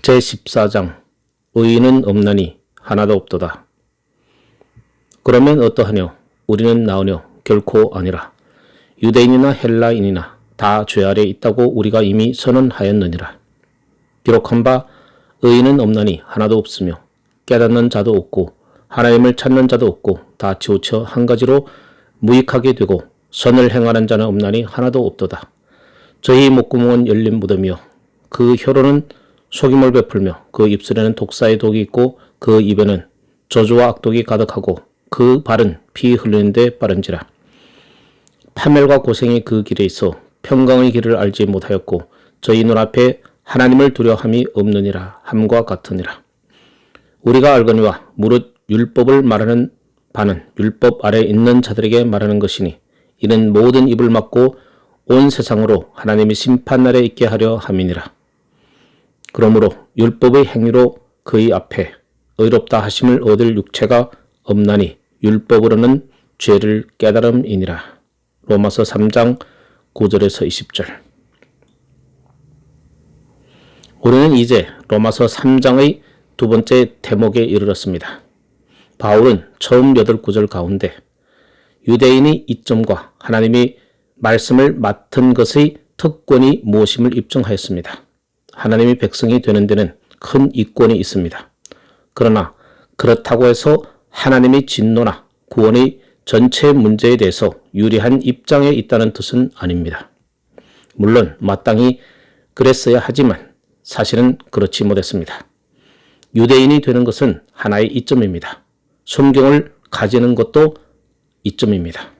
제14장 의인은 없나니 하나도 없도다. 그러면 어떠하뇨? 우리는 나으뇨? 결코 아니라. 유대인이나 헬라인이나 다 죄 아래 있다고 우리가 이미 선언하였느니라. 기록한 바 의인은 없나니 하나도 없으며 깨닫는 자도 없고 하나님을 찾는 자도 없고 다 치우쳐 한 가지로 무익하게 되고 선을 행하는 자는 없나니 하나도 없도다. 저희 목구멍은 열린 무덤이요 그 혀로는 속임을 베풀며 그 입술에는 독사의 독이 있고 그 입에는 저주와 악독이 가득하고 그 발은 피 흘리는 데 빠른지라. 파멸과 고생이 그 길에 있어 평강의 길을 알지 못하였고 저희 눈앞에 하나님을 두려함이 없느니라 함과 같으니라. 우리가 알거니와 무릇 율법을 말하는 바는 율법 아래 있는 자들에게 말하는 것이니 이는 모든 입을 막고 온 세상으로 하나님이 심판날에 있게 하려 함이니라. 그러므로 율법의 행위로 그의 앞에 의롭다 하심을 얻을 육체가 없나니 율법으로는 죄를 깨달음이니라. 로마서 3장 9절에서 20절. 우리는 이제 로마서 3장의 두 번째 대목에 이르렀습니다. 바울은 처음 8구절 가운데 유대인의 이점과 하나님이 말씀을 맡은 것의 특권이 무엇임을 입증하였습니다. 하나님이 백성이 되는 데는 큰 이권이 있습니다. 그러나 그렇다고 해서 하나님의 진노나 구원의 전체 문제에 대해서 유리한 입장에 있다는 뜻은 아닙니다. 물론 마땅히 그랬어야 하지만 사실은 그렇지 못했습니다. 유대인이 되는 것은 하나의 이점입니다. 성경을 가지는 것도 이점입니다.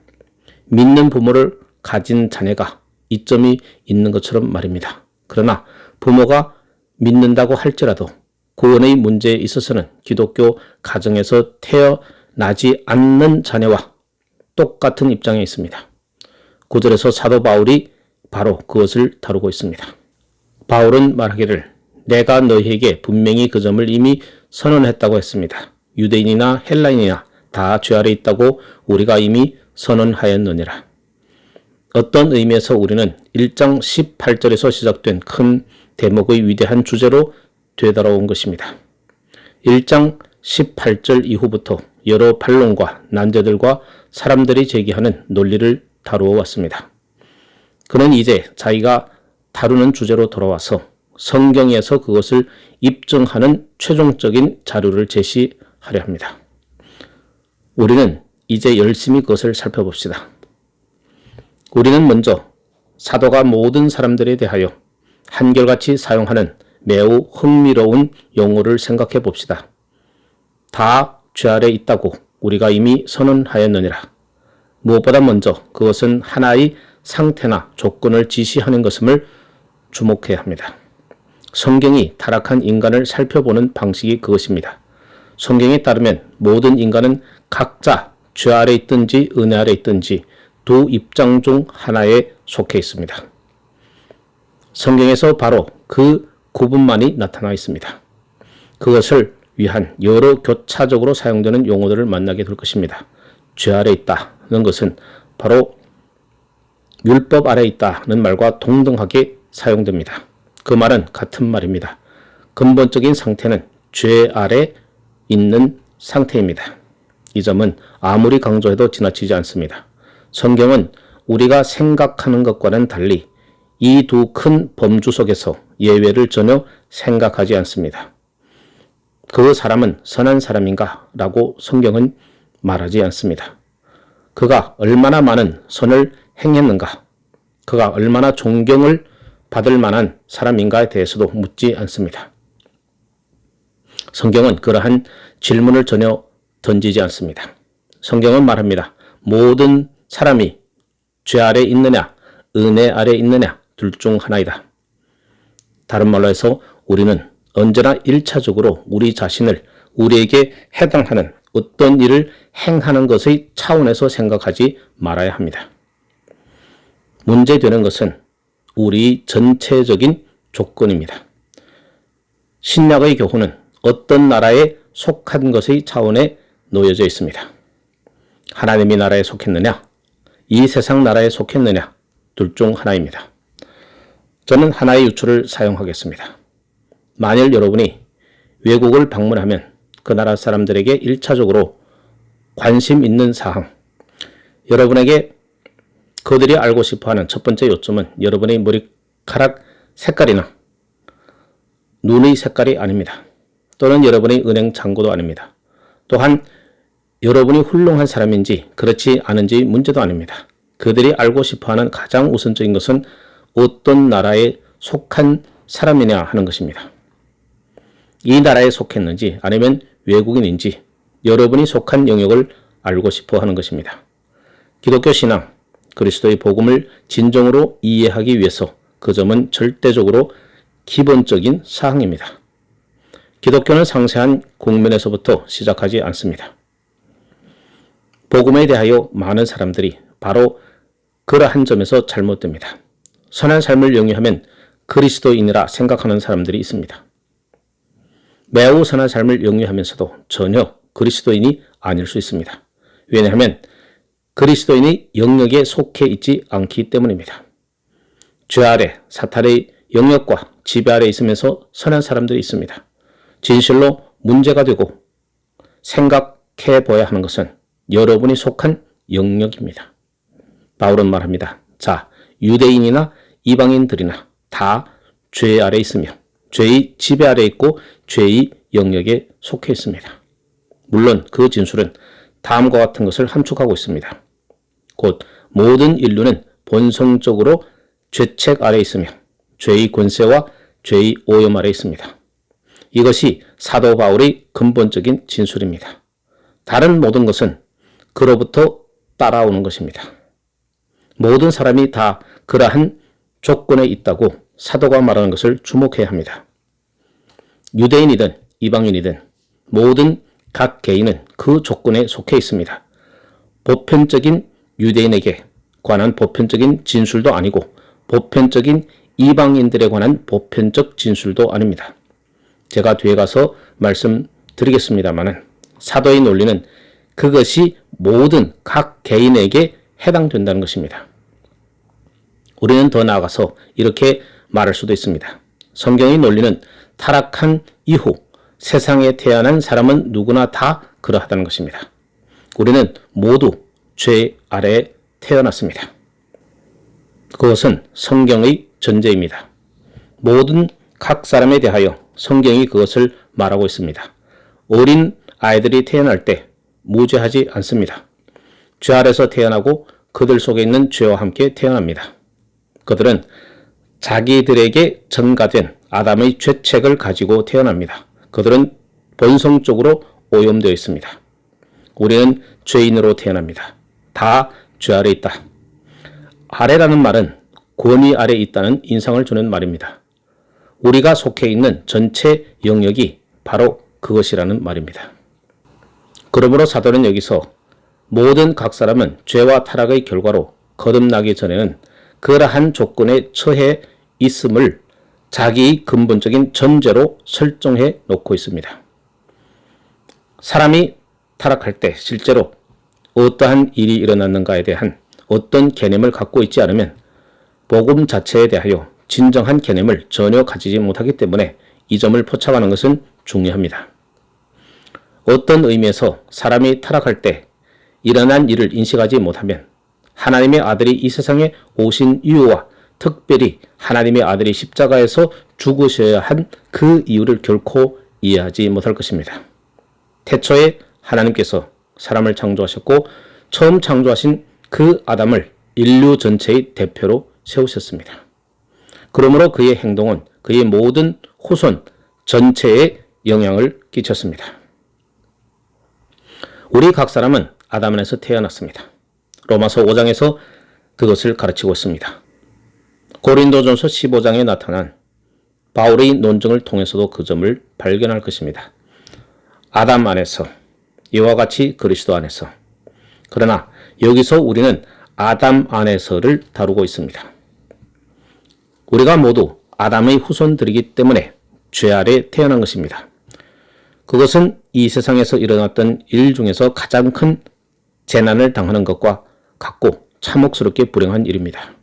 믿는 부모를 가진 자녀가 이점이 있는 것처럼 말입니다. 그러나 부모가 믿는다고 할지라도 구원의 문제에 있어서는 기독교 가정에서 태어나지 않는 자녀와 똑같은 입장에 있습니다. 9절에서 사도 바울이 바로 그것을 다루고 있습니다. 바울은 말하기를 내가 너희에게 분명히 그 점을 이미 선언했다고 했습니다. 유대인이나 헬라인이나 다 죄 아래 있다고 우리가 이미 선언하였느니라. 어떤 의미에서 우리는 1장 18절에서 시작된 큰 대목의 위대한 주제로 되돌아온 것입니다. 1장 18절 이후부터 여러 반론과 난제들과 사람들이 제기하는 논리를 다루어 왔습니다. 그는 이제 자기가 다루는 주제로 돌아와서 성경에서 그것을 입증하는 최종적인 자료를 제시하려 합니다. 우리는 이제 열심히 그것을 살펴봅시다. 우리는 먼저 사도가 모든 사람들에 대하여 한결같이 사용하는 매우 흥미로운 용어를 생각해 봅시다. 다 죄 아래 있다고 우리가 이미 선언하였느니라. 무엇보다 먼저 그것은 하나의 상태나 조건을 지시하는 것임을 주목해야 합니다. 성경이 타락한 인간을 살펴보는 방식이 그것입니다. 성경에 따르면 모든 인간은 각자 죄 아래 있든지 은혜 아래 있든지 두 입장 중 하나에 속해 있습니다. 성경에서 바로 그 구분만이 나타나 있습니다. 그것을 위한 여러 교차적으로 사용되는 용어들을 만나게 될 것입니다. 죄 아래 있다는 것은 바로 율법 아래 있다는 말과 동등하게 사용됩니다. 그 말은 같은 말입니다. 근본적인 상태는 죄 아래 있는 상태입니다. 이 점은 아무리 강조해도 지나치지 않습니다. 성경은 우리가 생각하는 것과는 달리 이 두 큰 범주 속에서 예외를 전혀 생각하지 않습니다. 그 사람은 선한 사람인가? 라고 성경은 말하지 않습니다. 그가 얼마나 많은 선을 행했는가? 그가 얼마나 존경을 받을 만한 사람인가에 대해서도 묻지 않습니다. 성경은 그러한 질문을 전혀 던지지 않습니다. 성경은 말합니다. 모든 사람이 죄 아래 있느냐, 은혜 아래 있느냐, 둘 중 하나이다. 다른 말로 해서 우리는 언제나 1차적으로 우리 자신을 우리에게 해당하는 어떤 일을 행하는 것의 차원에서 생각하지 말아야 합니다. 문제되는 것은 우리 전체적인 조건입니다. 신약의 교훈은 어떤 나라에 속한 것의 차원에 놓여져 있습니다. 하나님의 나라에 속했느냐, 이 세상 나라에 속했느냐, 둘 중 하나입니다. 저는 하나의 유추를 사용하겠습니다. 만일 여러분이 외국을 방문하면 그 나라 사람들에게 1차적으로 관심 있는 사항, 여러분에게 그들이 알고 싶어하는 첫 번째 요점은 여러분의 머리카락 색깔이나 눈의 색깔이 아닙니다. 또는 여러분의 은행 잔고도 아닙니다. 또한 여러분이 훌륭한 사람인지 그렇지 않은지 문제도 아닙니다. 그들이 알고 싶어하는 가장 우선적인 것은 어떤 나라에 속한 사람이냐 하는 것입니다. 이 나라에 속했는지 아니면 외국인인지 여러분이 속한 영역을 알고 싶어 하는 것입니다. 기독교 신앙, 그리스도의 복음을 진정으로 이해하기 위해서 그 점은 절대적으로 기본적인 사항입니다. 기독교는 상세한 국면에서부터 시작하지 않습니다. 복음에 대하여 많은 사람들이 바로 그러한 점에서 잘못됩니다. 선한 삶을 영위하면 그리스도인이라 생각하는 사람들이 있습니다. 매우 선한 삶을 영위하면서도 전혀 그리스도인이 아닐 수 있습니다. 왜냐하면 그리스도인이 영역에 속해 있지 않기 때문입니다. 죄 아래 사탄의 영역과 지배 아래 있으면서 선한 사람들이 있습니다. 진실로 문제가 되고 생각해 보아야 하는 것은 여러분이 속한 영역입니다. 바울은 말합니다. 자, 유대인이나 이방인들이나 다 죄 아래 있으며 죄의 지배 아래 있고 죄의 영역에 속해 있습니다. 물론 그 진술은 다음과 같은 것을 함축하고 있습니다. 곧 모든 인류는 본성적으로 죄책 아래 있으며 죄의 권세와 죄의 오염 아래 있습니다. 이것이 사도 바울의 근본적인 진술입니다. 다른 모든 것은 그로부터 따라오는 것입니다. 모든 사람이 다 그러한 조건에 있다고 사도가 말하는 것을 주목해야 합니다. 유대인이든 이방인이든 모든 각 개인은 그 조건에 속해 있습니다. 보편적인 유대인에게 관한 보편적인 진술도 아니고 보편적인 이방인들에 관한 보편적 진술도 아닙니다. 제가 뒤에 가서 말씀드리겠습니다만 사도의 논리는 그것이 모든 각 개인에게 해당된다는 것입니다. 우리는 더 나아가서 이렇게 말할 수도 있습니다. 성경의 논리는 타락한 이후 세상에 태어난 사람은 누구나 다 그러하다는 것입니다. 우리는 모두 죄 아래에 태어났습니다. 그것은 성경의 전제입니다. 모든 각 사람에 대하여 성경이 그것을 말하고 있습니다. 어린 아이들이 태어날 때 무죄하지 않습니다. 죄 아래서 태어나고 그들 속에 있는 죄와 함께 태어납니다. 그들은 자기들에게 전가된 아담의 죄책을 가지고 태어납니다. 그들은 본성적으로 오염되어 있습니다. 우리는 죄인으로 태어납니다. 다 죄 아래 있다. 아래라는 말은 권위 아래 있다는 인상을 주는 말입니다. 우리가 속해 있는 전체 영역이 바로 그것이라는 말입니다. 그러므로 사도는 여기서 모든 각 사람은 죄와 타락의 결과로 거듭나기 전에는 그러한 조건에 처해 있음을 자기의 근본적인 전제로 설정해 놓고 있습니다. 사람이 타락할 때 실제로 어떠한 일이 일어났는가에 대한 어떤 개념을 갖고 있지 않으면 복음 자체에 대하여 진정한 개념을 전혀 가지지 못하기 때문에 이 점을 포착하는 것은 중요합니다. 어떤 의미에서 사람이 타락할 때 일어난 일을 인식하지 못하면 하나님의 아들이 이 세상에 오신 이유와 특별히 하나님의 아들이 십자가에서 죽으셔야 한 그 이유를 결코 이해하지 못할 것입니다. 태초에 하나님께서 사람을 창조하셨고 처음 창조하신 그 아담을 인류 전체의 대표로 세우셨습니다. 그러므로 그의 행동은 그의 모든 후손 전체에 영향을 끼쳤습니다. 우리 각 사람은 아담 안에서 태어났습니다. 로마서 5장에서 그것을 가르치고 있습니다. 고린도전서 15장에 나타난 바울의 논증을 통해서도 그 점을 발견할 것입니다. 아담 안에서 이와 같이 그리스도 안에서. 그러나 여기서 우리는 아담 안에서를 다루고 있습니다. 우리가 모두 아담의 후손들이기 때문에 죄 아래 태어난 것입니다. 그것은 이 세상에서 일어났던 일 중에서 가장 큰 재난을 당하는 것과 같고 참혹스럽게 불행한 일입니다.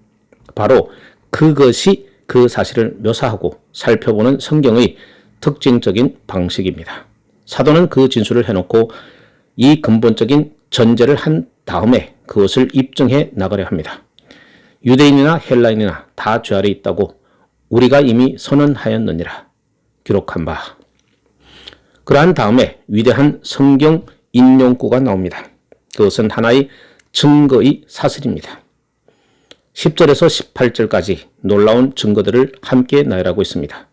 바로 그것이 그 사실을 묘사하고 살펴보는 성경의 특징적인 방식입니다. 사도는 그 진술을 해놓고 이 근본적인 전제를 한 다음에 그것을 입증해 나가려 합니다. 유대인이나 헬라인이나 다 죄 아래 있다고 우리가 이미 선언하였느니라 기록한 바. 그러한 다음에 위대한 성경 인용구가 나옵니다. 그것은 하나의 증거의 사슬입니다. 10절에서 18절까지 놀라운 증거들을 함께 나열하고 있습니다.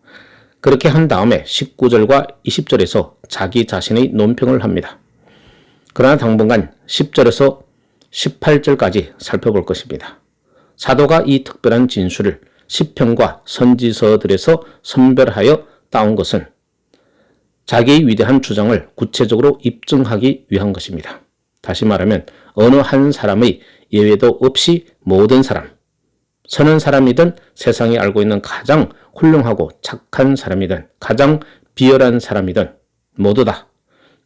그렇게 한 다음에 19절과 20절에서 자기 자신의 논평을 합니다. 그러나 당분간 10절에서 18절까지 살펴볼 것입니다. 사도가 이 특별한 진술을 시편과 선지서들에서 선별하여 따온 것은 자기의 위대한 주장을 구체적으로 입증하기 위한 것입니다. 다시 말하면 어느 한 사람의 예외도 없이 모든 사람, 선한 사람이든 세상이 알고 있는 가장 훌륭하고 착한 사람이든 가장 비열한 사람이든 모두 다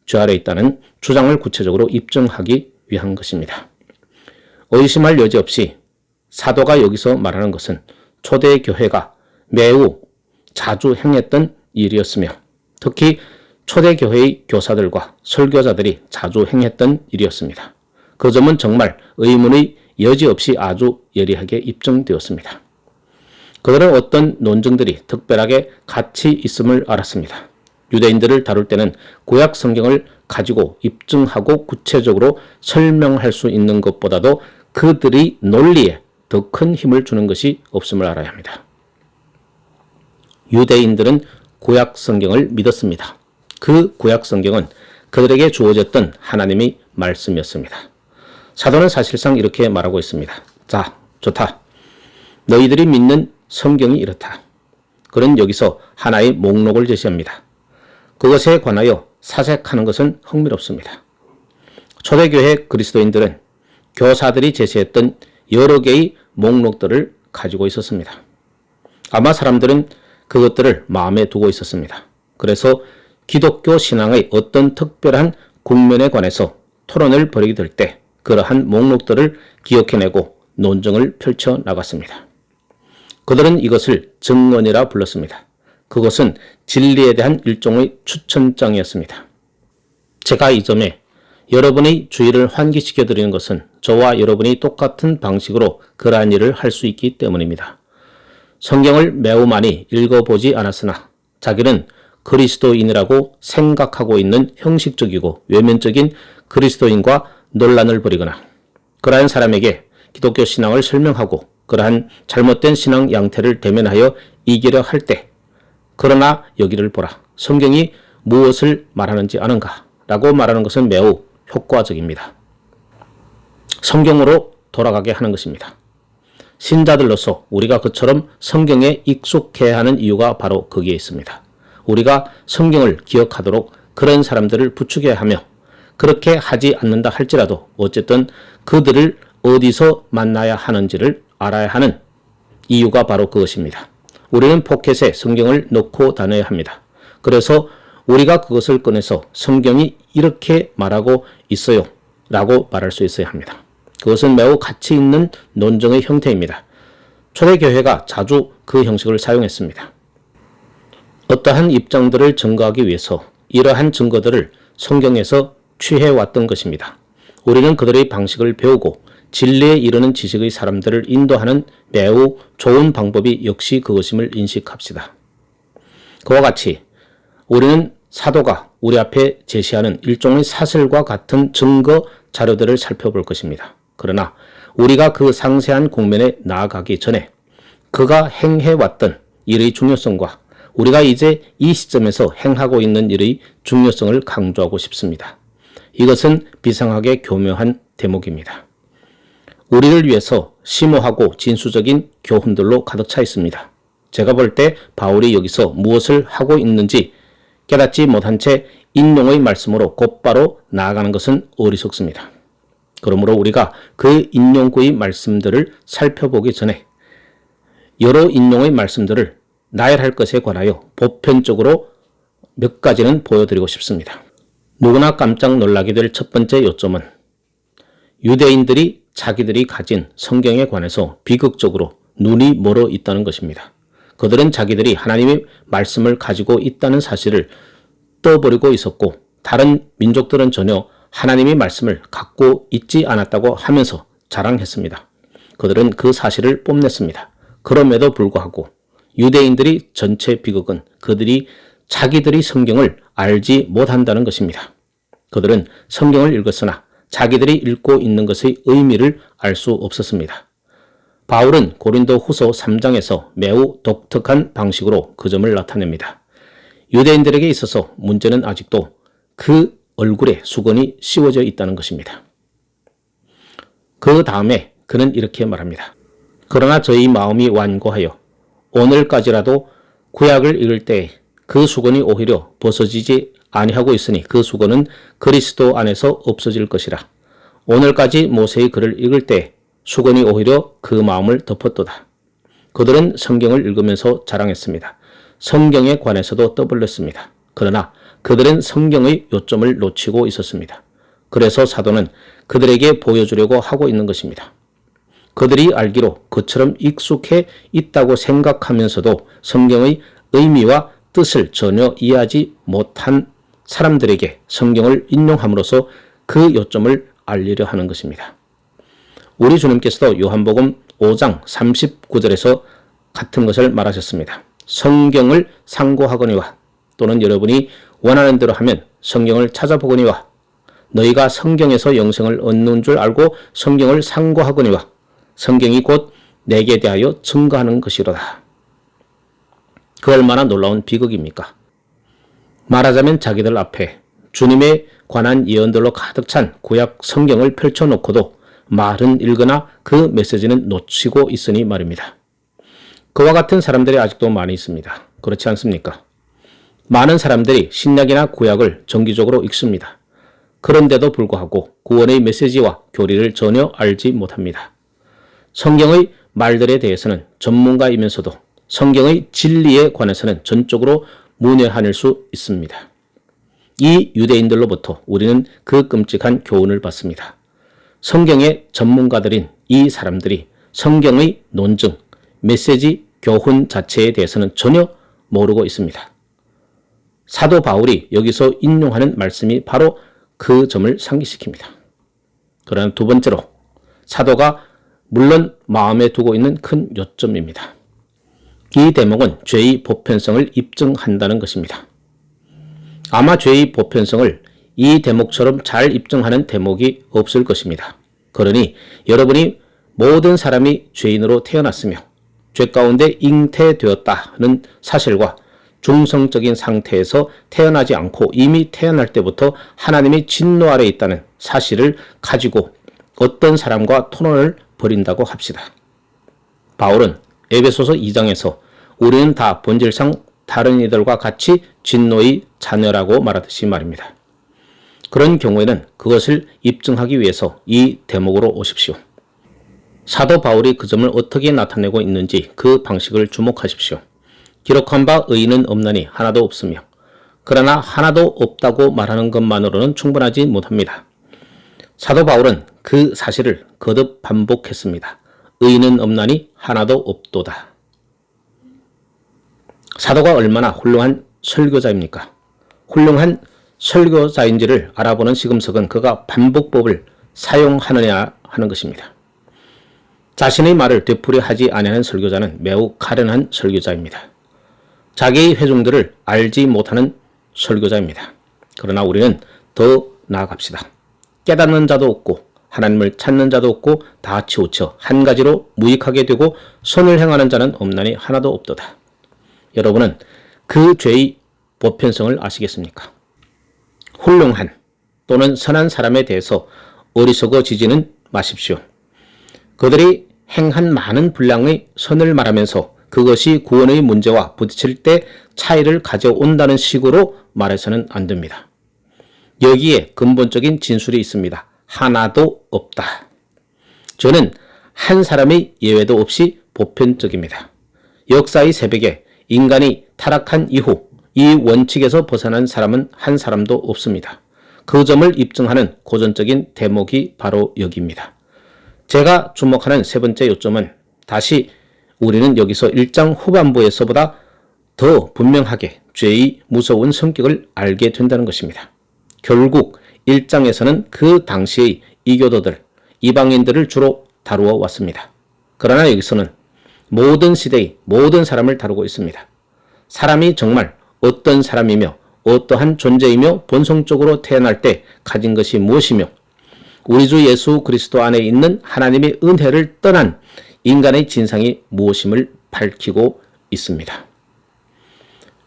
죄 아래 있다는 주장을 구체적으로 입증하기 위한 것입니다. 의심할 여지 없이 사도가 여기서 말하는 것은 초대교회가 매우 자주 행했던 일이었으며 특히 초대교회의 교사들과 설교자들이 자주 행했던 일이었습니다. 그 점은 정말 의문의 여지 없이 아주 예리하게 입증되었습니다. 그들은 어떤 논증들이 특별하게 가치 있음을 알았습니다. 유대인들을 다룰 때는 구약 성경을 가지고 입증하고 구체적으로 설명할 수 있는 것보다도 그들의 논리에 더 큰 힘을 주는 것이 없음을 알아야 합니다. 유대인들은 구약 성경을 믿었습니다. 그 구약 성경은 그들에게 주어졌던 하나님의 말씀이었습니다. 사도는 사실상 이렇게 말하고 있습니다. 자, 좋다. 너희들이 믿는 성경이 이렇다. 그는 여기서 하나의 목록을 제시합니다. 그것에 관하여 사색하는 것은 흥미롭습니다. 초대교회 그리스도인들은 교사들이 제시했던 여러 개의 목록들을 가지고 있었습니다. 아마 사람들은 그것들을 마음에 두고 있었습니다. 그래서 기독교 신앙의 어떤 특별한 국면에 관해서 토론을 벌이게 될 때 그러한 목록들을 기억해내고 논증을 펼쳐나갔습니다. 그들은 이것을 증언이라 불렀습니다. 그것은 진리에 대한 일종의 추천장이었습니다. 제가 이 점에 여러분의 주의를 환기시켜 드리는 것은 저와 여러분이 똑같은 방식으로 그러한 일을 할 수 있기 때문입니다. 성경을 매우 많이 읽어보지 않았으나 자기는 그리스도인이라고 생각하고 있는 형식적이고 외면적인 그리스도인과 논란을 벌이거나 그러한 사람에게 기독교 신앙을 설명하고 그러한 잘못된 신앙 양태를 대면하여 이기려 할 때 그러나 여기를 보라. 성경이 무엇을 말하는지 아는가? 라고 말하는 것은 매우 효과적입니다. 성경으로 돌아가게 하는 것입니다. 신자들로서 우리가 그처럼 성경에 익숙해야 하는 이유가 바로 거기에 있습니다. 우리가 성경을 기억하도록 그런 사람들을 부추겨야 하며 그렇게 하지 않는다 할지라도 어쨌든 그들을 어디서 만나야 하는지를 알아야 하는 이유가 바로 그것입니다. 우리는 포켓에 성경을 넣고 다녀야 합니다. 그래서 우리가 그것을 꺼내서 성경이 이렇게 말하고 있어요 라고 말할 수 있어야 합니다. 그것은 매우 가치 있는 논증의 형태입니다. 초대교회가 자주 그 형식을 사용했습니다. 어떠한 입장들을 증거하기 위해서 이러한 증거들을 성경에서 취해왔던 것입니다. 우리는 그들의 방식을 배우고 진리에 이르는 지식의 사람들을 인도하는 매우 좋은 방법이 역시 그것임을 인식합시다. 그와 같이 우리는 사도가 우리 앞에 제시하는 일종의 사슬과 같은 증거 자료들을 살펴볼 것입니다. 그러나 우리가 그 상세한 국면에 나아가기 전에 그가 행해왔던 일의 중요성과 우리가 이제 이 시점에서 행하고 있는 일의 중요성을 강조하고 싶습니다. 이것은 비상하게 교묘한 대목입니다. 우리를 위해서 심오하고 진수적인 교훈들로 가득 차 있습니다. 제가 볼 때 바울이 여기서 무엇을 하고 있는지 깨닫지 못한 채 인용의 말씀으로 곧바로 나아가는 것은 어리석습니다. 그러므로 우리가 그 인용구의 말씀들을 살펴보기 전에 여러 인용의 말씀들을 나열할 것에 관하여 보편적으로 몇 가지는 보여드리고 싶습니다. 누구나 깜짝 놀라게 될 첫 번째 요점은 유대인들이 자기들이 가진 성경에 관해서 비극적으로 눈이 멀어 있다는 것입니다. 그들은 자기들이 하나님의 말씀을 가지고 있다는 사실을 떠버리고 있었고 다른 민족들은 전혀 하나님의 말씀을 갖고 있지 않았다고 하면서 자랑했습니다. 그들은 그 사실을 뽐냈습니다. 그럼에도 불구하고 유대인들이 전체 비극은 그들이 자기들이 성경을 알지 못한다는 것입니다. 그들은 성경을 읽었으나 자기들이 읽고 있는 것의 의미를 알 수 없었습니다. 바울은 고린도 후서 3장에서 매우 독특한 방식으로 그 점을 나타냅니다. 유대인들에게 있어서 문제는 아직도 그 얼굴에 수건이 씌워져 있다는 것입니다. 그 다음에 그는 이렇게 말합니다. 그러나 저희 마음이 완고하여 오늘까지라도 구약을 읽을 때 그 수건이 오히려 벗어지지 아니하고 있으니 그 수건은 그리스도 안에서 없어질 것이라. 오늘까지 모세의 글을 읽을 때 수건이 오히려 그 마음을 덮었도다. 그들은 성경을 읽으면서 자랑했습니다. 성경에 관해서도 떠벌렸습니다. 그러나 그들은 성경의 요점을 놓치고 있었습니다. 그래서 사도는 그들에게 보여주려고 하고 있는 것입니다. 그들이 알기로 그처럼 익숙해 있다고 생각하면서도 성경의 의미와 뜻을 전혀 이해하지 못한 사람들에게 성경을 인용함으로써 그 요점을 알리려 하는 것입니다. 우리 주님께서도 요한복음 5장 39절에서 같은 것을 말하셨습니다. 성경을 상고하거니와 또는 여러분이 원하는 대로 하면 성경을 찾아보거니와 너희가 성경에서 영생을 얻는 줄 알고 성경을 상고하거니와 성경이 곧 내게 대하여 증거하는 것이로다. 그 얼마나 놀라운 비극입니까? 말하자면 자기들 앞에 주님에 관한 예언들로 가득 찬 구약 성경을 펼쳐놓고도 말은 읽으나 그 메시지는 놓치고 있으니 말입니다. 그와 같은 사람들이 아직도 많이 있습니다. 그렇지 않습니까? 많은 사람들이 신약이나 구약을 정기적으로 읽습니다. 그런데도 불구하고 구원의 메시지와 교리를 전혀 알지 못합니다. 성경의 말들에 대해서는 전문가이면서도 성경의 진리에 관해서는 전적으로 문외한일 수 있습니다. 이 유대인들로부터 우리는 그 끔찍한 교훈을 받습니다. 성경의 전문가들인 이 사람들이 성경의 논증, 메시지, 교훈 자체에 대해서는 전혀 모르고 있습니다. 사도 바울이 여기서 인용하는 말씀이 바로 그 점을 상기시킵니다. 그러나 두 번째로 사도가 물론 마음에 두고 있는 큰 요점입니다. 이 대목은 죄의 보편성을 입증한다는 것입니다. 아마 죄의 보편성을 이 대목처럼 잘 입증하는 대목이 없을 것입니다. 그러니 여러분이 모든 사람이 죄인으로 태어났으며 죄 가운데 잉태되었다는 사실과 중성적인 상태에서 태어나지 않고 이미 태어날 때부터 하나님의 진노 아래 있다는 사실을 가지고 어떤 사람과 토론을 벌인다고 합시다. 바울은 에베소서 2장에서 우리는 다 본질상 다른 이들과 같이 진노의 자녀라고 말하듯이 말입니다. 그런 경우에는 그것을 입증하기 위해서 이 대목으로 오십시오. 사도 바울이 그 점을 어떻게 나타내고 있는지 그 방식을 주목하십시오. 기록한 바 의인은 없나니 하나도 없으며 그러나 하나도 없다고 말하는 것만으로는 충분하지 못합니다. 사도 바울은 그 사실을 거듭 반복했습니다. 의인은 없나니 하나도 없도다. 사도가 얼마나 훌륭한 설교자입니까? 훌륭한 설교자인지를 알아보는 시금석은 그가 반복법을 사용하느냐 하는 것입니다. 자신의 말을 되풀이하지 아니하는 설교자는 매우 가련한 설교자입니다. 자기의 회중들을 알지 못하는 설교자입니다. 그러나 우리는 더 나아갑시다. 깨닫는 자도 없고 하나님을 찾는 자도 없고 다 치우쳐 한 가지로 무익하게 되고 선을 행하는 자는 없나니 하나도 없도다. 여러분은 그 죄의 보편성을 아시겠습니까? 훌륭한 또는 선한 사람에 대해서 어리석어지지는 마십시오. 그들이 행한 많은 분량의 선을 말하면서 그것이 구원의 문제와 부딪힐 때 차이를 가져온다는 식으로 말해서는 안 됩니다. 여기에 근본적인 진술이 있습니다. 하나도 없다. 저는 한 사람의 예외도 없이 보편적입니다. 역사의 새벽에 인간이 타락한 이후 이 원칙에서 벗어난 사람은 한 사람도 없습니다. 그 점을 입증하는 고전적인 대목이 바로 여기입니다. 제가 주목하는 세 번째 요점은 다시 우리는 여기서 1장 후반부에서보다 더 분명하게 죄의 무서운 성격을 알게 된다는 것입니다. 결국 1장에서는 그 당시의 이교도들, 이방인들을 주로 다루어 왔습니다. 그러나 여기서는 모든 시대의 모든 사람을 다루고 있습니다. 사람이 정말 어떤 사람이며 어떠한 존재이며 본성적으로 태어날 때 가진 것이 무엇이며 우리 주 예수 그리스도 안에 있는 하나님의 은혜를 떠난 인간의 진상이 무엇임을 밝히고 있습니다.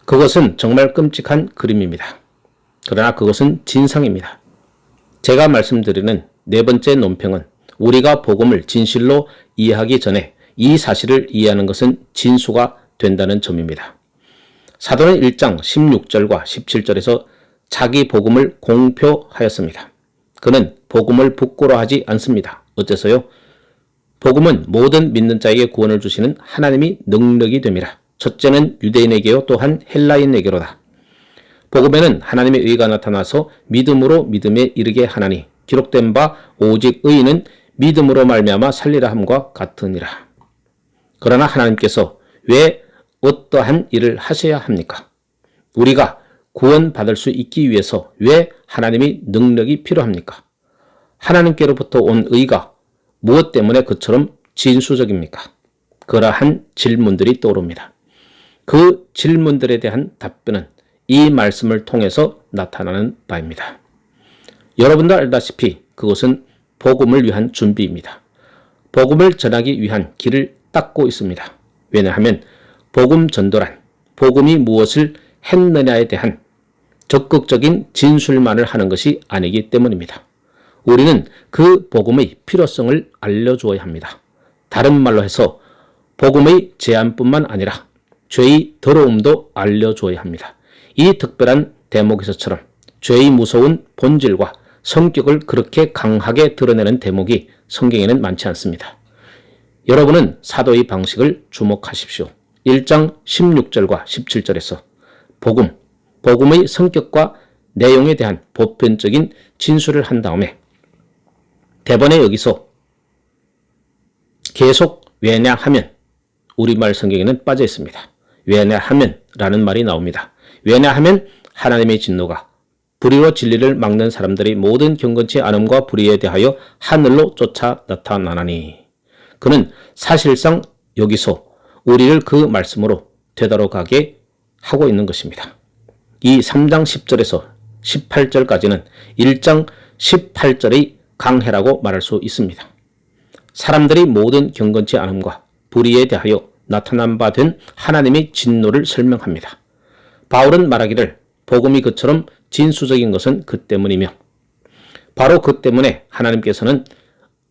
그것은 정말 끔찍한 그림입니다. 그러나 그것은 진상입니다. 제가 말씀드리는 네 번째 논평은 우리가 복음을 진실로 이해하기 전에 이 사실을 이해하는 것은 진수가 된다는 점입니다. 사도는 1장 16절과 17절에서 자기 복음을 공표하였습니다. 그는 복음을 부끄러워하지 않습니다. 어째서요? 복음은 모든 믿는 자에게 구원을 주시는 하나님의 능력이 됨이라. 첫째는 유대인에게요 또한 헬라인에게로다. 복음에는 하나님의 의가 나타나서 믿음으로 믿음에 이르게 하나니 기록된 바 오직 의인은 믿음으로 말미암아 살리라 함과 같으니라. 그러나 하나님께서 왜 어떠한 일을 하셔야 합니까? 우리가 구원받을 수 있기 위해서 왜 하나님의 능력이 필요합니까? 하나님께로부터 온 의가 무엇 때문에 그처럼 진수적입니까? 그러한 질문들이 떠오릅니다. 그 질문들에 대한 답변은 이 말씀을 통해서 나타나는 바입니다. 여러분도 알다시피 그것은 복음을 위한 준비입니다. 복음을 전하기 위한 길을 닦고 있습니다. 왜냐하면 복음 전도란 복음이 무엇을 했느냐에 대한 적극적인 진술만을 하는 것이 아니기 때문입니다. 우리는 그 복음의 필요성을 알려주어야 합니다. 다른 말로 해서 복음의 제한뿐만 아니라 죄의 더러움도 알려주어야 합니다. 이 특별한 대목에서처럼 죄의 무서운 본질과 성격을 그렇게 강하게 드러내는 대목이 성경에는 많지 않습니다. 여러분은 사도의 방식을 주목하십시오. 1장 16절과 17절에서 복음의 성격과 내용에 대한 보편적인 진술을 한 다음에 대번에 여기서 계속 왜냐하면 우리말 성경에는 빠져 있습니다. 왜냐하면 라는 말이 나옵니다. 왜냐하면 하나님의 진노가 불의로 진리를 막는 사람들의 모든 경건치 않음과 불의에 대하여 하늘로 쫓아 나타나나니. 그는 사실상 여기서 우리를 그 말씀으로 되돌아가게 하고 있는 것입니다. 이 3장 10절에서 18절까지는 1장 18절의 강해라고 말할 수 있습니다. 사람들이 모든 경건치 않음과 불의에 대하여 나타난 바 된 하나님의 진노를 설명합니다. 바울은 말하기를 복음이 그처럼 진수적인 것은 그 때문이며 바로 그 때문에 하나님께서는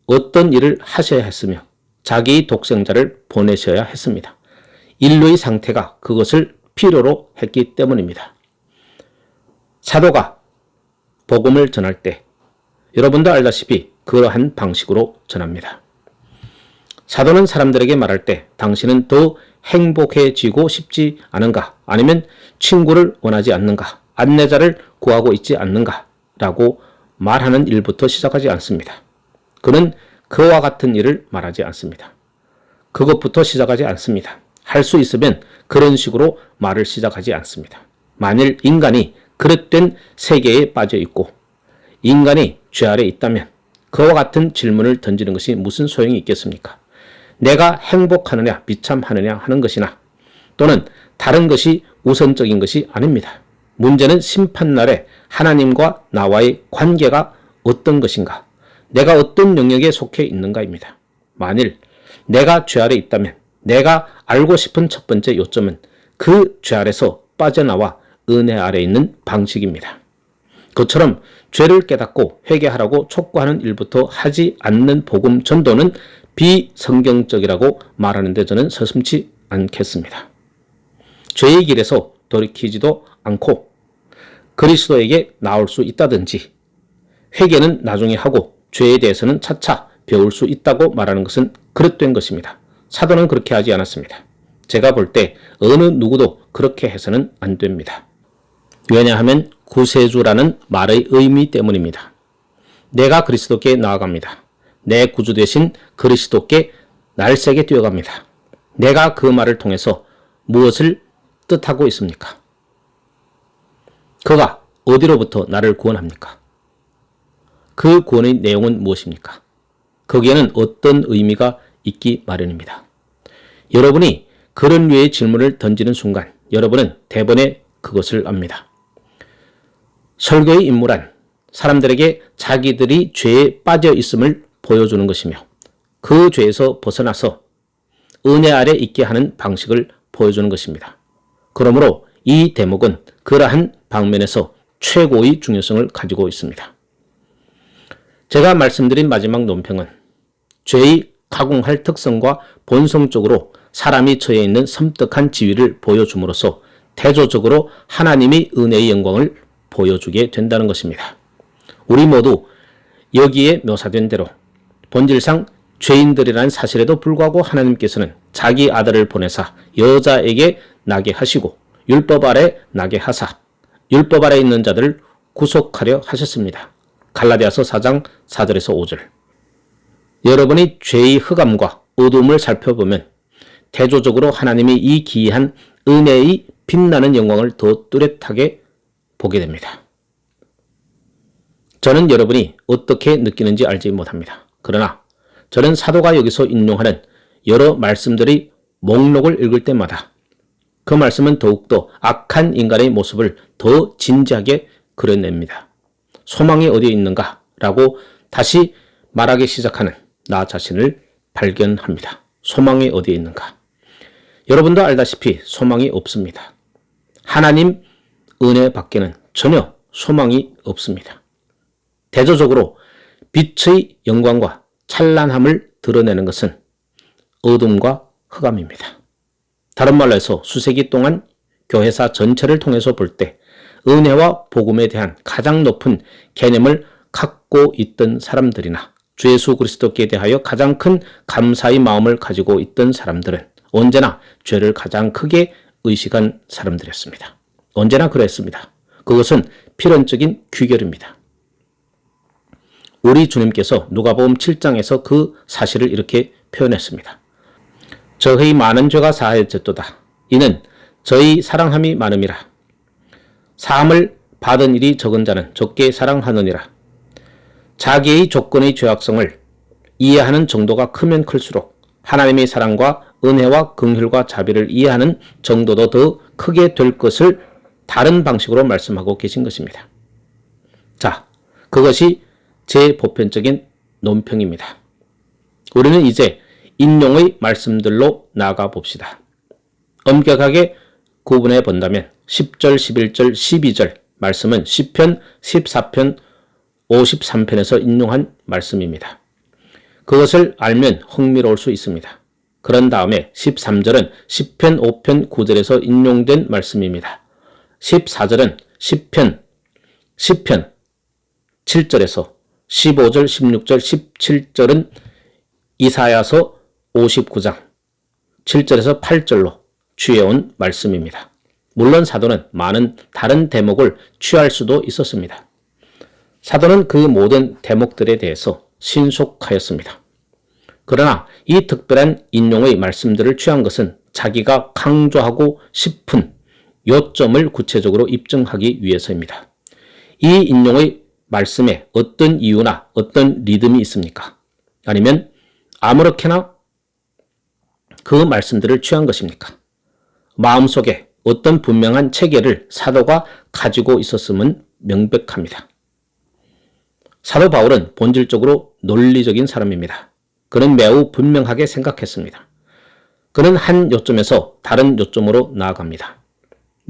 어떤 일을 하셔야 했으며 자기의 독생자를 보내셔야 했습니다. 인류의 상태가 그것을 필요로 했기 때문입니다. 사도가 복음을 전할 때 여러분도 알다시피 그러한 방식으로 전합니다. 사도는 사람들에게 말할 때 당신은 더 행복해지고 싶지 않은가? 아니면 친구를 원하지 않는가? 안내자를 구하고 있지 않는가? 라고 말하는 일부터 시작하지 않습니다. 그는 그와 같은 일을 말하지 않습니다. 그것부터 시작하지 않습니다. 할 수 있으면 그런 식으로 말을 시작하지 않습니다. 만일 인간이 그릇된 세계에 빠져 있고 인간이 죄 아래 있다면 그와 같은 질문을 던지는 것이 무슨 소용이 있겠습니까? 내가 행복하느냐 비참하느냐 하는 것이나 또는 다른 것이 우선적인 것이 아닙니다. 문제는 심판날에 하나님과 나와의 관계가 어떤 것인가? 내가 어떤 영역에 속해 있는가입니다. 만일 내가 죄 아래 있다면 내가 알고 싶은 첫 번째 요점은 그 죄 아래서 빠져나와 은혜 아래 있는 방식입니다. 그처럼 죄를 깨닫고 회개하라고 촉구하는 일부터 하지 않는 복음 전도는 비성경적이라고 말하는데 저는 서슴지 않겠습니다. 죄의 길에서 돌이키지도 않고 그리스도에게 나올 수 있다든지 회개는 나중에 하고 죄에 대해서는 차차 배울 수 있다고 말하는 것은 그릇된 것입니다. 사도는 그렇게 하지 않았습니다. 제가 볼 때 어느 누구도 그렇게 해서는 안 됩니다. 왜냐하면 구세주라는 말의 의미 때문입니다. 내가 그리스도께 나아갑니다. 내 구주 되신 그리스도께 날새게 뛰어갑니다. 내가 그 말을 통해서 무엇을 뜻하고 있습니까? 그가 어디로부터 나를 구원합니까? 그 구원의 내용은 무엇입니까? 거기에는 어떤 의미가 있기 마련입니다. 여러분이 그런 류의 질문을 던지는 순간 여러분은 대번에 그것을 압니다. 설교의 임무란 사람들에게 자기들이 죄에 빠져 있음을 보여주는 것이며 그 죄에서 벗어나서 은혜 아래 있게 하는 방식을 보여주는 것입니다. 그러므로 이 대목은 그러한 방면에서 최고의 중요성을 가지고 있습니다. 제가 말씀드린 마지막 논평은 죄의 가공할 특성과 본성적으로 사람이 처해 있는 섬뜩한 지위를 보여줌으로써 대조적으로 하나님의 은혜의 영광을 보여주게 된다는 것입니다. 우리 모두 여기에 묘사된 대로 본질상 죄인들이라는 사실에도 불구하고 하나님께서는 자기 아들을 보내사 여자에게 나게 하시고 율법 아래 나게 하사 율법 아래 있는 자들을 구속하려 하셨습니다. 갈라디아서 4장 4절에서 5절. 여러분이 죄의 흑암과 어둠을 살펴보면 대조적으로 하나님이 이 기이한 은혜의 빛나는 영광을 더 뚜렷하게 보게 됩니다. 저는 여러분이 어떻게 느끼는지 알지 못합니다. 그러나 저는 사도가 여기서 인용하는 여러 말씀들의 목록을 읽을 때마다 그 말씀은 더욱더 악한 인간의 모습을 더 진지하게 그려냅니다. 소망이 어디에 있는가? 라고 다시 말하기 시작하는 나 자신을 발견합니다. 소망이 어디에 있는가? 여러분도 알다시피 소망이 없습니다. 하나님 은혜 밖에는 전혀 소망이 없습니다. 대조적으로 빛의 영광과 찬란함을 드러내는 것은 어둠과 흑암입니다. 다른 말로 해서 수세기 동안 교회사 전체를 통해서 볼 때 은혜와 복음에 대한 가장 높은 개념을 갖고 있던 사람들이나 주 예수 그리스도께 대하여 가장 큰 감사의 마음을 가지고 있던 사람들은 언제나 죄를 가장 크게 의식한 사람들이었습니다. 언제나 그랬습니다. 그것은 필연적인 귀결입니다. 우리 주님께서 누가복음 7장에서 그 사실을 이렇게 표현했습니다. 저의 많은 죄가 사하여졌도다. 이는 저희 사랑함이 많음이라. 사함을 받은 일이 적은 자는 적게 사랑하느니라. 자기의 조건의 죄악성을 이해하는 정도가 크면 클수록 하나님의 사랑과 은혜와 긍휼과 자비를 이해하는 정도도 더 크게 될 것을 다른 방식으로 말씀하고 계신 것입니다. 자, 그것이 제 보편적인 논평입니다. 우리는 이제 인용의 말씀들로 나아가 봅시다. 엄격하게 구분해 본다면 10절, 11절, 12절 말씀은 시편 14편, 53편에서 인용한 말씀입니다. 그것을 알면 흥미로울 수 있습니다. 그런 다음에 13절은 시편 5편 9절에서 인용된 말씀입니다. 14절은 시편 7절에서 15절, 16절, 17절은 이사야서 59장 7절에서 8절로 취해온 말씀입니다. 물론 사도는 많은 다른 대목을 취할 수도 있었습니다. 사도는 그 모든 대목들에 대해서 신속하였습니다. 그러나 이 특별한 인용의 말씀들을 취한 것은 자기가 강조하고 싶은 요점을 구체적으로 입증하기 위해서입니다. 이 인용의 말씀에 어떤 이유나 어떤 리듬이 있습니까? 아니면 아무렇게나 그 말씀들을 취한 것입니까? 마음속에 어떤 분명한 체계를 사도가 가지고 있었음은 명백합니다. 사도 바울은 본질적으로 논리적인 사람입니다. 그는 매우 분명하게 생각했습니다. 그는 한 요점에서 다른 요점으로 나아갑니다.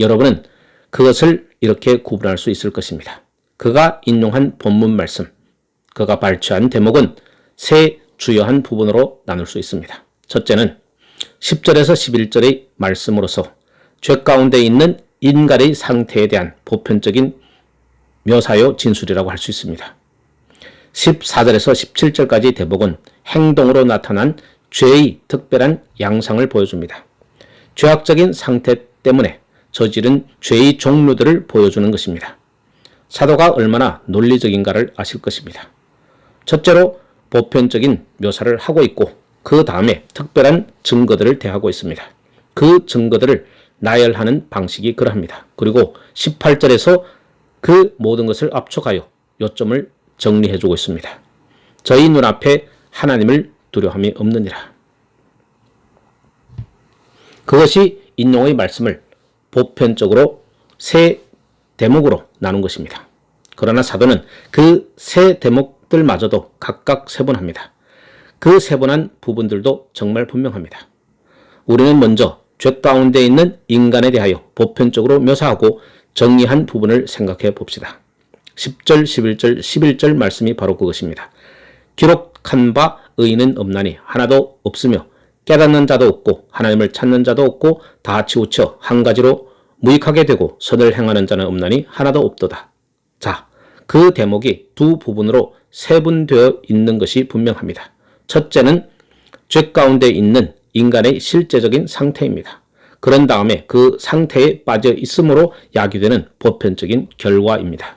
여러분은 그것을 이렇게 구분할 수 있을 것입니다. 그가 인용한 본문 말씀, 그가 발췌한 대목은 세 주요한 부분으로 나눌 수 있습니다. 첫째는 10절에서 11절의 말씀으로서 죄 가운데 있는 인간의 상태에 대한 보편적인 묘사요 진술이라고 할 수 있습니다. 14절에서 17절까지 대목은 행동으로 나타난 죄의 특별한 양상을 보여줍니다. 죄악적인 상태 때문에 저지른 죄의 종류들을 보여주는 것입니다. 사도가 얼마나 논리적인가를 아실 것입니다. 첫째로 보편적인 묘사를 하고 있고 그 다음에 특별한 증거들을 대하고 있습니다. 그 증거들을 나열하는 방식이 그러합니다. 그리고 18절에서 그 모든 것을 압축하여 요점을 정리해주고 있습니다. 저희 눈앞에 하나님을 두려움이 없느니라. 그것이 인용의 말씀을 보편적으로 세 대목으로 나눈 것입니다. 그러나 사도는 그 세 대목들마저도 각각 세분합니다. 그 세분한 부분들도 정말 분명합니다. 우리는 먼저 죄 가운데 있는 인간에 대하여 보편적으로 묘사하고 정리한 부분을 생각해 봅시다. 10절, 11절, 11절 말씀이 바로 그것입니다. 기록한 바 의인은 없나니 하나도 없으며 깨닫는 자도 없고 하나님을 찾는 자도 없고 다 치우쳐 한 가지로 무익하게 되고 선을 행하는 자는 없나니 하나도 없도다. 자, 그 대목이 두 부분으로 세분되어 있는 것이 분명합니다. 첫째는 죄 가운데 있는 인간의 실제적인 상태입니다. 그런 다음에 그 상태에 빠져 있음으로 야기되는 보편적인 결과입니다.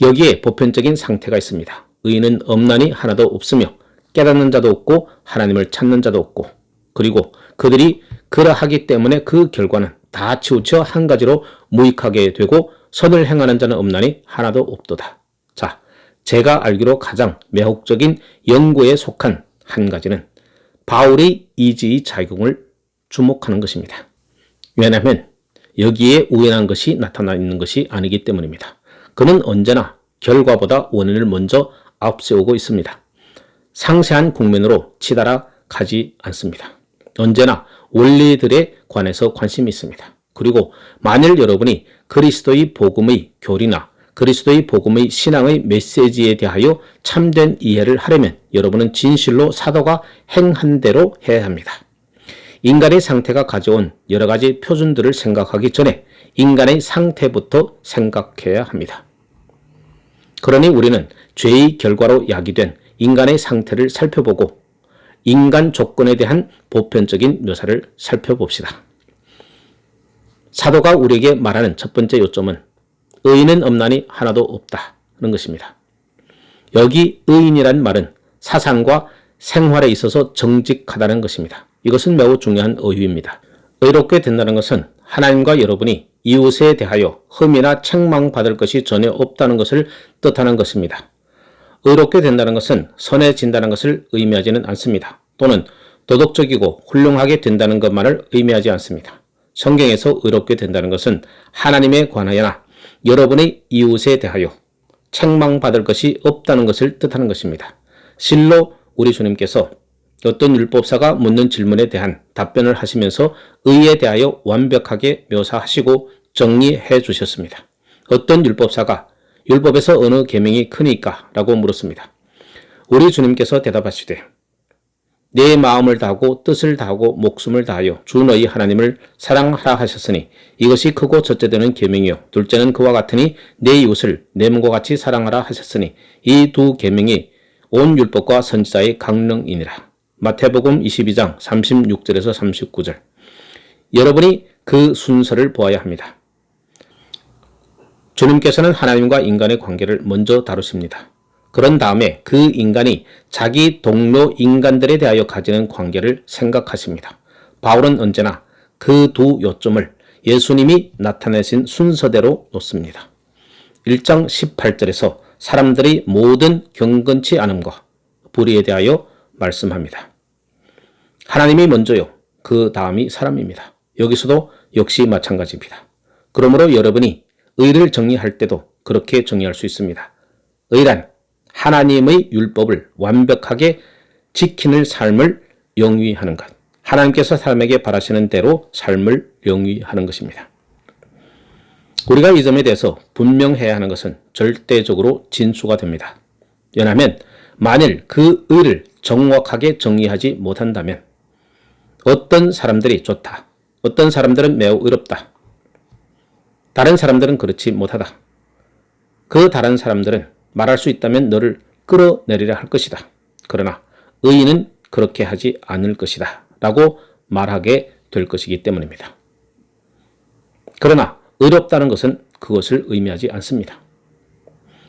여기에 보편적인 상태가 있습니다. 의인은 없나니 하나도 없으며 깨닫는 자도 없고 하나님을 찾는 자도 없고, 그리고 그들이 그러하기 때문에 그 결과는 다 치우쳐 한 가지로 무익하게 되고 선을 행하는 자는 없나니 하나도 없도다. 자, 제가 알기로 가장 매혹적인 연구에 속한 한 가지는 바울의 이지의 작용을 주목하는 것입니다. 왜냐하면 여기에 우연한 것이 나타나 있는 것이 아니기 때문입니다. 그는 언제나 결과보다 원인을 먼저 앞세우고 있습니다. 상세한 국면으로 치달아 가지 않습니다. 언제나 원리들에 관해서 관심이 있습니다. 그리고 만일 여러분이 그리스도의 복음의 교리나 그리스도의 복음의 신앙의 메시지에 대하여 참된 이해를 하려면 여러분은 진실로 사도가 행한 대로 해야 합니다. 인간의 상태가 가져온 여러 가지 표준들을 생각하기 전에 인간의 상태부터 생각해야 합니다. 그러니 우리는 죄의 결과로 야기된 인간의 상태를 살펴보고 인간 조건에 대한 보편적인 묘사를 살펴봅시다. 사도가 우리에게 말하는 첫 번째 요점은 의인은 없나니 하나도 없다는 것입니다. 여기 의인이란 말은 사상과 생활에 있어서 정직하다는 것입니다. 이것은 매우 중요한 어휘입니다. 의롭게 된다는 것은 하나님과 여러분이 이웃에 대하여 흠이나 책망받을 것이 전혀 없다는 것을 뜻하는 것입니다. 의롭게 된다는 것은 선해진다는 것을 의미하지는 않습니다. 또는 도덕적이고 훌륭하게 된다는 것만을 의미하지 않습니다. 성경에서 의롭게 된다는 것은 하나님에 관하여나 여러분의 이웃에 대하여 책망받을 것이 없다는 것을 뜻하는 것입니다. 실로 우리 주님께서 어떤 율법사가 묻는 질문에 대한 답변을 하시면서 의에 대하여 완벽하게 묘사하시고 정리해 주셨습니다. 어떤 율법사가 율법에서 어느 계명이 크니까? 라고 물었습니다. 우리 주님께서 대답하시되 내 마음을 다하고 뜻을 다하고 목숨을 다하여 주 너희 하나님을 사랑하라 하셨으니 이것이 크고 첫째 되는 계명이요 둘째는 그와 같으니 내 이웃을 내 몸과 같이 사랑하라 하셨으니 이 두 계명이 온 율법과 선지자의 강령이니라. 마태복음 22장 36절에서 39절. 여러분이 그 순서를 보아야 합니다. 주님께서는 하나님과 인간의 관계를 먼저 다루십니다. 그런 다음에 그 인간이 자기 동료 인간들에 대하여 가지는 관계를 생각하십니다. 바울은 언제나 그 두 요점을 예수님이 나타내신 순서대로 놓습니다. 1장 18절에서 사람들이 모든 경건치 않음과 불의에 대하여 말씀합니다. 하나님이 먼저요, 그 다음이 사람입니다. 여기서도 역시 마찬가지입니다. 그러므로 여러분이 의를 정의할 때도 그렇게 정의할 수 있습니다. 의란 하나님의 율법을 완벽하게 지키는 삶을 영위하는 것. 하나님께서 사람에게 바라시는 대로 삶을 영위하는 것입니다. 우리가 이 점에 대해서 분명해야 하는 것은 절대적으로 진수가 됩니다. 왜냐하면 만일 그 의를 정확하게 정의하지 못한다면 어떤 사람들이 좋다, 어떤 사람들은 매우 의롭다, 다른 사람들은 그렇지 못하다. 그 다른 사람들은 말할 수 있다면 너를 끌어내리려 할 것이다. 그러나 의인은 그렇게 하지 않을 것이다 라고 말하게 될 것이기 때문입니다. 그러나 의롭다는 것은 그것을 의미하지 않습니다.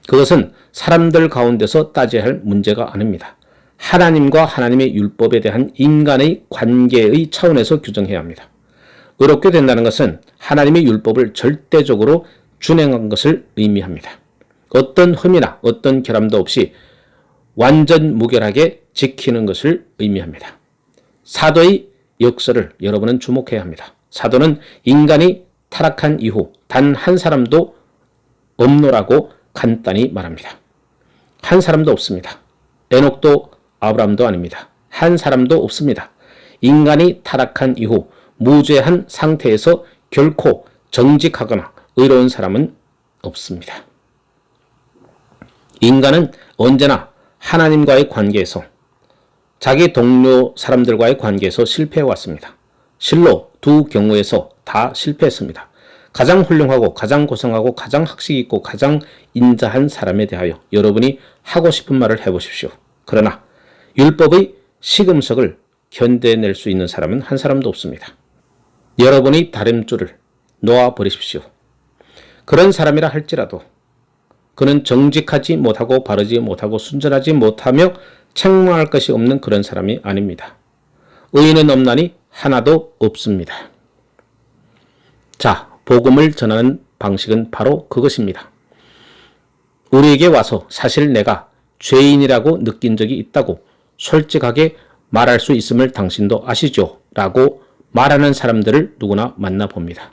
그것은 사람들 가운데서 따져야 할 문제가 아닙니다. 하나님과 하나님의 율법에 대한 인간의 관계의 차원에서 규정해야 합니다. 의롭게 된다는 것은 하나님의 율법을 절대적으로 준행한 것을 의미합니다. 어떤 흠이나 어떤 결함도 없이 완전 무결하게 지키는 것을 의미합니다. 사도의 역사를 여러분은 주목해야 합니다. 사도는 인간이 타락한 이후 단 한 사람도 없노라고 간단히 말합니다. 한 사람도 없습니다. 에녹도 아브라함도 아닙니다. 한 사람도 없습니다. 인간이 타락한 이후 무죄한 상태에서 결코 정직하거나 의로운 사람은 없습니다. 인간은 언제나 하나님과의 관계에서 자기 동료 사람들과의 관계에서 실패해왔습니다. 실로 두 경우에서 다 실패했습니다. 가장 훌륭하고 가장 고상하고 가장 학식 있고 가장 인자한 사람에 대하여 여러분이 하고 싶은 말을 해보십시오. 그러나 율법의 시금석을 견뎌낼 수 있는 사람은 한 사람도 없습니다. 여러분이 다림줄을 놓아버리십시오. 그런 사람이라 할지라도 그는 정직하지 못하고 바르지 못하고 순전하지 못하며 책망할 것이 없는 그런 사람이 아닙니다. 의인은 없나니 하나도 없습니다. 자, 복음을 전하는 방식은 바로 그것입니다. 우리에게 와서 사실 내가 죄인이라고 느낀 적이 있다고 솔직하게 말할 수 있음을 당신도 아시죠? 라고 말하는 사람들을 누구나 만나봅니다.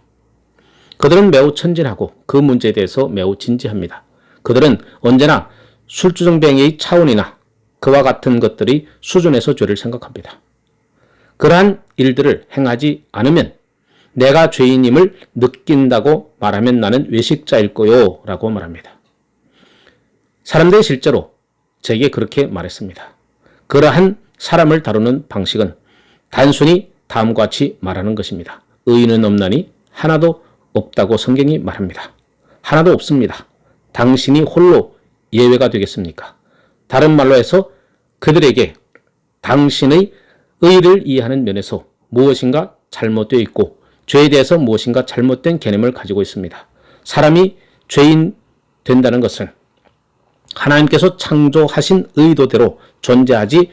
그들은 매우 천진하고 그 문제에 대해서 매우 진지합니다. 그들은 언제나 술주정뱅이의 차원이나 그와 같은 것들이 수준에서 죄를 생각합니다. 그러한 일들을 행하지 않으면 내가 죄인임을 느낀다고 말하면 나는 외식자일 거요 라고 말합니다. 사람들이 실제로 제게 그렇게 말했습니다. 그러한 사람을 다루는 방식은 단순히 다음과 같이 말하는 것입니다. 의인은 없나니 하나도 없다고 성경이 말합니다. 하나도 없습니다. 당신이 홀로 예외가 되겠습니까? 다른 말로 해서 그들에게 당신의 의를 이해하는 면에서 무엇인가 잘못되어 있고 죄에 대해서 무엇인가 잘못된 개념을 가지고 있습니다. 사람이 죄인 된다는 것은 하나님께서 창조하신 의도대로 존재하지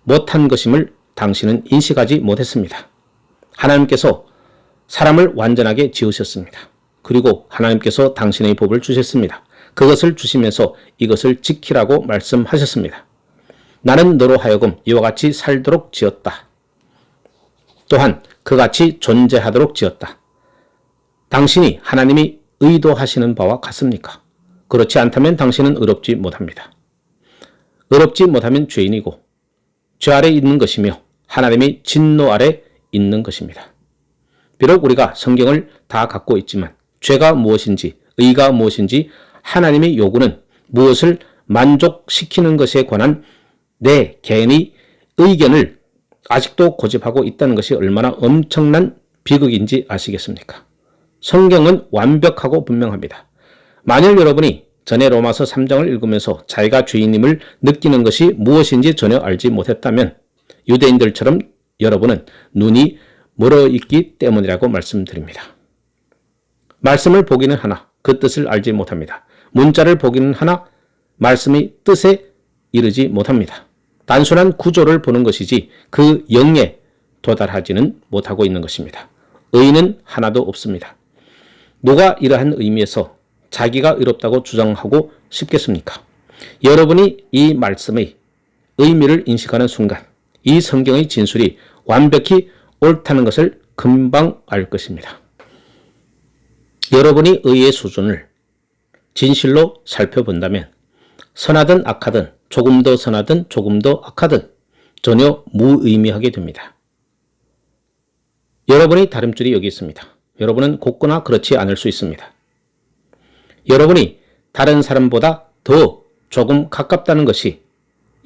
못한 것임을 당신은 인식하지 못했습니다. 하나님께서 사람을 완전하게 지으셨습니다. 그리고 하나님께서 당신의 법을 주셨습니다. 그것을 주시면서 이것을 지키라고 말씀하셨습니다. 나는 너로 하여금 이와 같이 살도록 지었다. 또한 그같이 존재하도록 지었다. 당신이 하나님이 의도하시는 바와 같습니까? 그렇지 않다면 당신은 의롭지 못합니다. 의롭지 못하면 죄인이고 죄 아래 있는 것이며 하나님의 진노 아래 있는 것입니다. 비록 우리가 성경을 다 갖고 있지만 죄가 무엇인지 의가 무엇인지 하나님의 요구는 무엇을 만족시키는 것에 관한 내 개인의 의견을 아직도 고집하고 있다는 것이 얼마나 엄청난 비극인지 아시겠습니까? 성경은 완벽하고 분명합니다. 만일 여러분이 전에 로마서 3장을 읽으면서 자기가 죄인임을 느끼는 것이 무엇인지 전혀 알지 못했다면 유대인들처럼 여러분은 눈이 멀어 있기 때문이라고 말씀드립니다. 말씀을 보기는 하나 그 뜻을 알지 못합니다. 문자를 보기는 하나 말씀의 뜻에 이르지 못합니다. 단순한 구조를 보는 것이지 그 영에 도달하지는 못하고 있는 것입니다. 의인은 하나도 없습니다. 누가 이러한 의미에서 자기가 의롭다고 주장하고 싶겠습니까? 여러분이 이 말씀의 의미를 인식하는 순간 이 성경의 진술이 완벽히 옳다는 것을 금방 알 것입니다. 여러분이 의의 수준을 진실로 살펴본다면 선하든 악하든 조금 더 선하든 조금 더 악하든 전혀 무의미하게 됩니다. 여러분의 다림줄이 여기 있습니다. 여러분은 곱거나 그렇지 않을 수 있습니다. 여러분이 다른 사람보다 더 조금 가깝다는 것이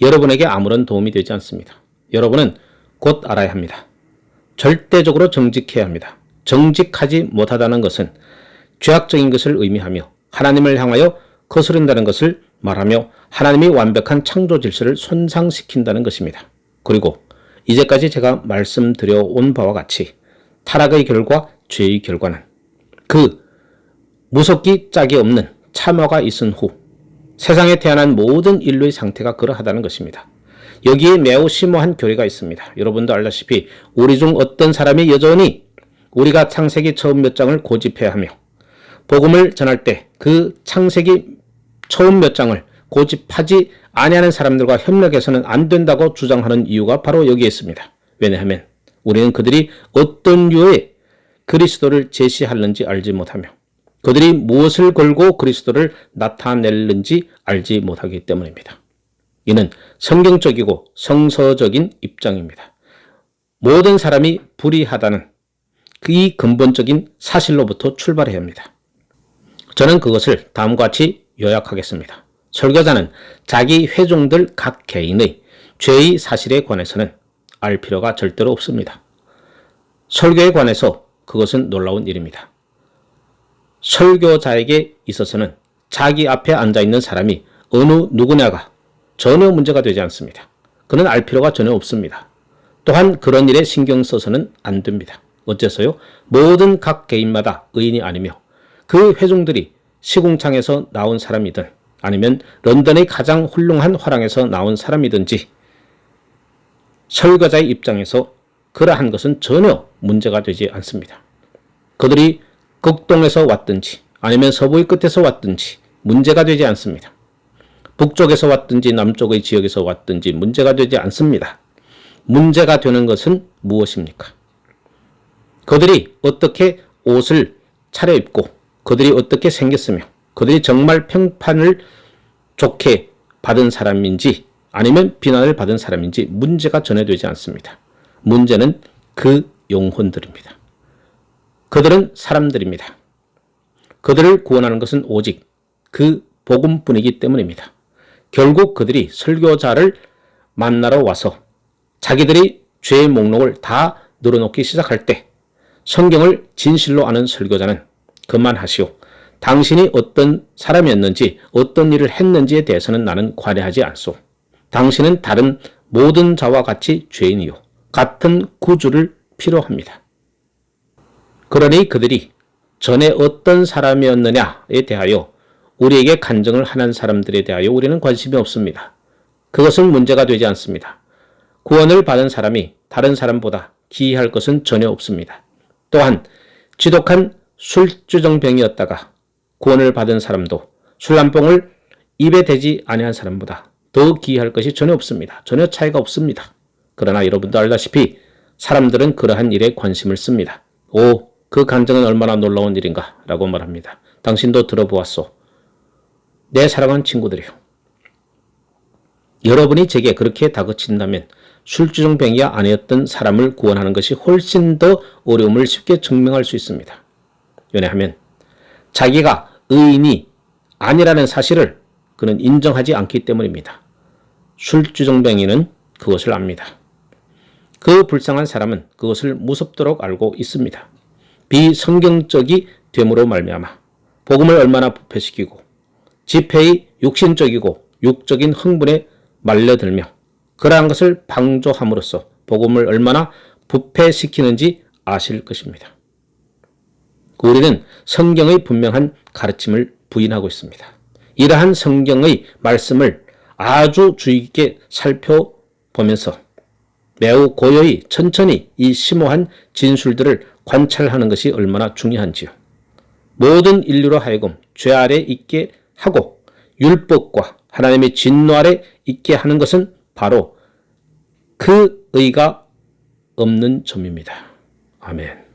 여러분에게 아무런 도움이 되지 않습니다. 여러분은 곧 알아야 합니다. 절대적으로 정직해야 합니다. 정직하지 못하다는 것은 죄악적인 것을 의미하며 하나님을 향하여 거스른다는 것을 말하며 하나님이 완벽한 창조 질서를 손상시킨다는 것입니다. 그리고 이제까지 제가 말씀드려온 바와 같이 타락의 결과, 죄의 결과는 그 무섭기 짝이 없는 참화가 있은 후 세상에 태어난 모든 인류의 상태가 그러하다는 것입니다. 여기에 매우 심오한 교리가 있습니다. 여러분도 알다시피 우리 중 어떤 사람이 여전히 우리가 창세기 처음 몇 장을 고집해야 하며 복음을 전할 때 그 창세기 처음 몇 장을 고집하지 아니하는 사람들과 협력해서는 안 된다고 주장하는 이유가 바로 여기에 있습니다. 왜냐하면 우리는 그들이 어떤 류의 그리스도를 제시하는지 알지 못하며 그들이 무엇을 걸고 그리스도를 나타낼는지 알지 못하기 때문입니다. 이는 성경적이고 성서적인 입장입니다. 모든 사람이 불의하다는 이 근본적인 사실로부터 출발해야 합니다. 저는 그것을 다음과 같이 요약하겠습니다. 설교자는 자기 회중들 각 개인의 죄의 사실에 관해서는 알 필요가 절대로 없습니다. 설교에 관해서 그것은 놀라운 일입니다. 설교자에게 있어서는 자기 앞에 앉아있는 사람이 어느 누구냐가 전혀 문제가 되지 않습니다. 그는 알 필요가 전혀 없습니다. 또한 그런 일에 신경 써서는 안 됩니다. 어째서요? 모든 각 개인마다 의인이 아니며 그 회중들이 시궁창에서 나온 사람이든 아니면 런던의 가장 훌륭한 화랑에서 나온 사람이든지 설교자의 입장에서 그러한 것은 전혀 문제가 되지 않습니다. 그들이 극동에서 왔든지 아니면 서부의 끝에서 왔든지 문제가 되지 않습니다. 북쪽에서 왔든지 남쪽의 지역에서 왔든지 문제가 되지 않습니다. 문제가 되는 것은 무엇입니까? 그들이 어떻게 옷을 차려입고 그들이 어떻게 생겼으며 그들이 정말 평판을 좋게 받은 사람인지 아니면 비난을 받은 사람인지 문제가 전혀 되지 않습니다. 문제는 그 영혼들입니다. 그들은 사람들입니다. 그들을 구원하는 것은 오직 그 복음뿐이기 때문입니다. 결국 그들이 설교자를 만나러 와서 자기들이 죄의 목록을 다 늘어놓기 시작할 때 성경을 진실로 아는 설교자는 그만하시오. 당신이 어떤 사람이었는지 어떤 일을 했는지에 대해서는 나는 관여하지 않소. 당신은 다른 모든 자와 같이 죄인이요. 같은 구주를 필요합니다. 그러니 그들이 전에 어떤 사람이었느냐에 대하여 우리에게 간증을 하는 사람들에 대하여 우리는 관심이 없습니다. 그것은 문제가 되지 않습니다. 구원을 받은 사람이 다른 사람보다 기이할 것은 전혀 없습니다. 또한 지독한 술주정병이었다가 구원을 받은 사람도 술 한 병을 입에 대지 아니한 사람보다 더 기이할 것이 전혀 없습니다. 전혀 차이가 없습니다. 그러나 여러분도 알다시피 사람들은 그러한 일에 관심을 씁니다. 오, 그 간증은 얼마나 놀라운 일인가 라고 말합니다. 당신도 들어보았소. 내 사랑하는 친구들이요. 여러분이 제게 그렇게 다그친다면 술주정병이야 아니었던 사람을 구원하는 것이 훨씬 더 어려움을 쉽게 증명할 수 있습니다. 왜냐하면 자기가 의인이 아니라는 사실을 그는 인정하지 않기 때문입니다. 술주정뱅이는 그것을 압니다. 그 불쌍한 사람은 그것을 무섭도록 알고 있습니다. 비성경적이 됨으로 말미암아 복음을 얼마나 부패시키고 지폐의 육신적이고 육적인 흥분에 말려들며 그러한 것을 방조함으로써 복음을 얼마나 부패시키는지 아실 것입니다. 우리는 성경의 분명한 가르침을 부인하고 있습니다. 이러한 성경의 말씀을 아주 주의 깊게 살펴보면서 매우 고요히 천천히 이 심오한 진술들을 관찰하는 것이 얼마나 중요한지요. 모든 인류로 하여금 죄 아래 있게 하고 율법과 하나님의 진노 아래 있게 하는 것은 바로 그 의가 없는 점입니다. 아멘.